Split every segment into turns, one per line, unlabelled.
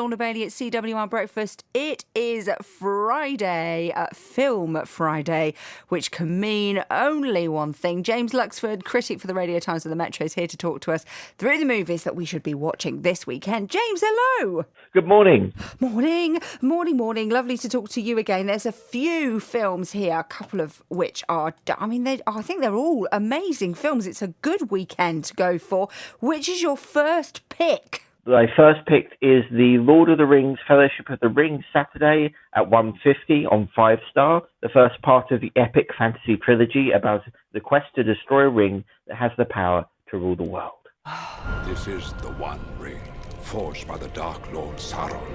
Lorna Bailey at CWR Breakfast. It is Friday, Film Friday, which can mean only one thing. James Luxford, critic for the Radio Times of the Metro, is here to talk to us through the movies that we should be watching this weekend. James, hello.
Good morning.
Morning. Lovely to talk to you again. There's a few films here, a couple of which are, I think they're all amazing films. It's a good weekend to go for. Which is your first pick?
My first pick is the Lord of the Rings Fellowship of the Ring Saturday at 1:50 on 5 Star, the first part of the epic fantasy trilogy about the quest to destroy a ring that has the power to rule the world.
This is the One Ring, forged by the Dark Lord Sauron.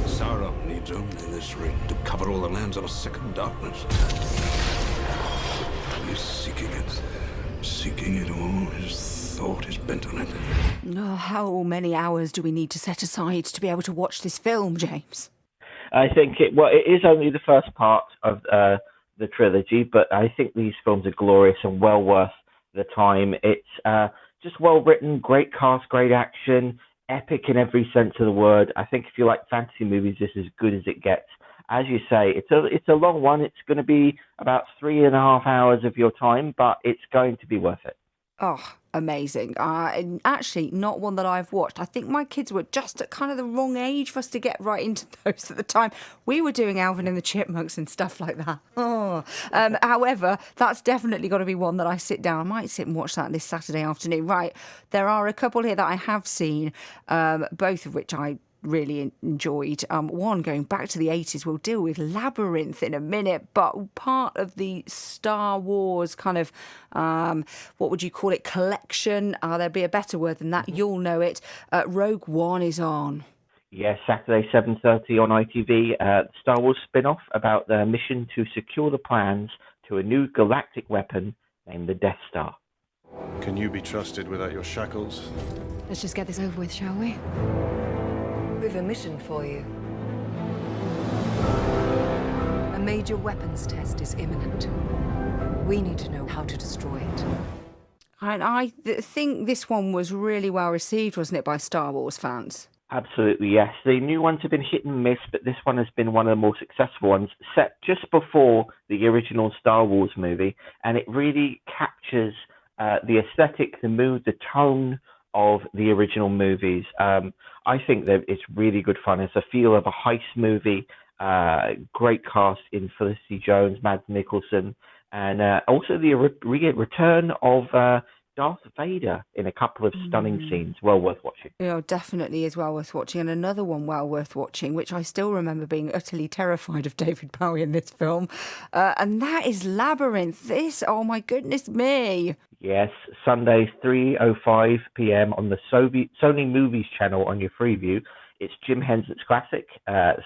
Sauron needs only this ring to cover all the lands of a second darkness. He's seeking it all. His thought is bent on it.
Oh, how many hours do we need to set aside to be able to watch this film, James?
I think it is only the first part of the trilogy, but I think these films are glorious and well worth the time. It's just well written, great cast, great action, epic in every sense of the word. I think if you like fantasy movies, this is as good as it gets. As you say, it's a long one. It's going to be about 3.5 hours of your time, but it's going to be worth it.
Oh, amazing. And actually, not one that I've watched. I think my kids were just at kind of the wrong age for us to get right into those at the time. We were doing Alvin and the Chipmunks and stuff like that. However, that's definitely got to be one that I sit down. I might sit and watch that this Saturday afternoon. Right, there are a couple here that I have seen, both of which I really enjoyed. One, going back to the 80s, we'll deal with Labyrinth in a minute, but part of the Star Wars kind of, what would you call it, collection? There'd be a better word than that. You'll know it. Rogue One is on.
Yes, Saturday, 7:30 on ITV. The Star Wars spin-off about their mission to secure the plans to a new galactic weapon named the Death Star.
Can you be trusted without your shackles?
Let's just get this over with, shall we?
We've a mission for you. A major weapons test is imminent. We need to know how to destroy it.
And I think this one was really well received, wasn't it, by Star Wars fans?
Absolutely, yes. The new ones have been hit and miss, but this one has been one of the more successful ones, set just before the original Star Wars movie, and it really captures the aesthetic, the mood, the tone of the original movies. I think that it's really good fun. It's a feel of a heist movie. Great cast in Felicity Jones, Mads Mikkelsen, and also the return of Darth Vader in a couple of stunning scenes. Well worth watching.
Definitely is well worth watching. And another one well worth watching, which I still remember being utterly terrified of David Bowie in this film, and that is Labyrinth. This, oh my goodness me.
Yes, Sunday, 3:05 p.m. on the Sony Movies channel on your Freeview. It's Jim Henson's classic,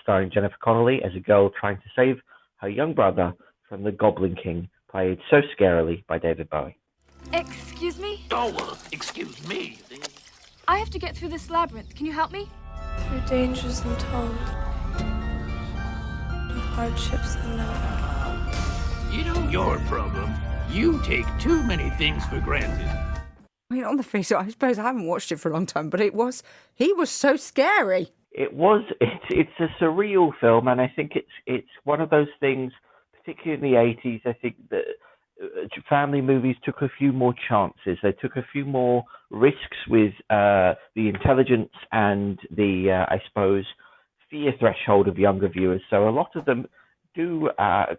starring Jennifer Connelly as a girl trying to save her young brother from the Goblin King, played so scarily by David Bowie.
Excuse me?
Oh, well, excuse me.
I have to get through this labyrinth. Can you help me?
Through dangers untold, and hardships unknown.
You know your problem. You take too many things for granted.
I mean, on the face of it, I suppose I haven't watched it for a long time, but he was so scary.
It's a surreal film, and I think it's one of those things, particularly in the 80s, I think that family movies took a few more chances. They took a few more risks with the intelligence and the, I suppose, fear threshold of younger viewers. So a lot of them do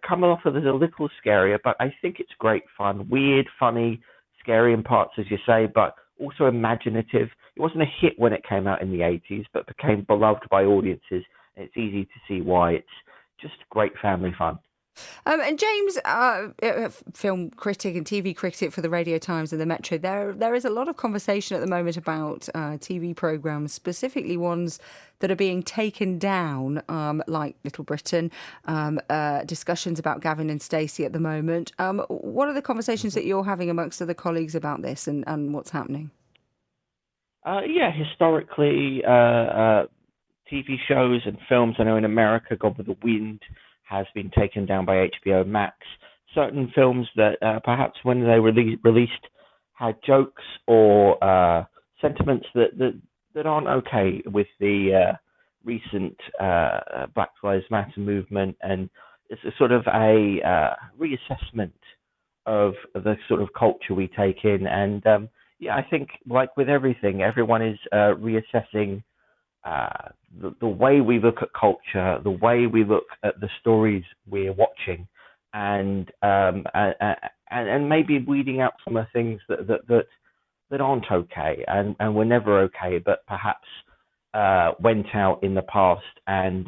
come off as a little scarier, but I think it's great fun. Weird, funny, scary in parts, as you say, but also imaginative. It wasn't a hit when it came out in the 80s, but became beloved by audiences. And it's easy to see why. It's just great family fun.
And James, film critic and TV critic for the Radio Times and the Metro, there is a lot of conversation at the moment about TV programmes, specifically ones that are being taken down, like Little Britain, discussions about Gavin and Stacey at the moment. What are the conversations that you're having amongst other colleagues about this and what's happening?
Historically, TV shows and films, I know in America, Gone with the Wind has been taken down by HBO Max. Certain films that perhaps when they released had jokes or sentiments that that aren't okay with the recent Black Lives Matter movement, and it's a sort of a reassessment of the sort of culture we take in. And I think like with everything, everyone is reassessing the way we look at culture, the way we look at the stories we're watching, and maybe weeding out some of the things that aren't okay and were never okay, but perhaps went out in the past and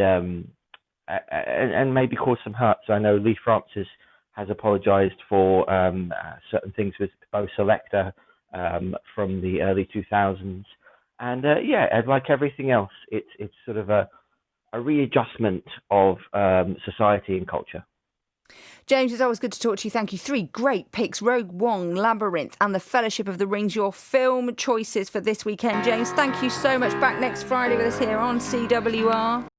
maybe caused some hurt. So I know Lee Francis has apologised for certain things with Bo Selector from the early 2000s. And like everything else, it's sort of a readjustment of society and culture.
James, it's always good to talk to you. Thank you. 3 great picks: Rogue One, Labyrinth and The Fellowship of the Rings, your film choices for this weekend. James, thank you so much. Back next Friday with us here on CWR.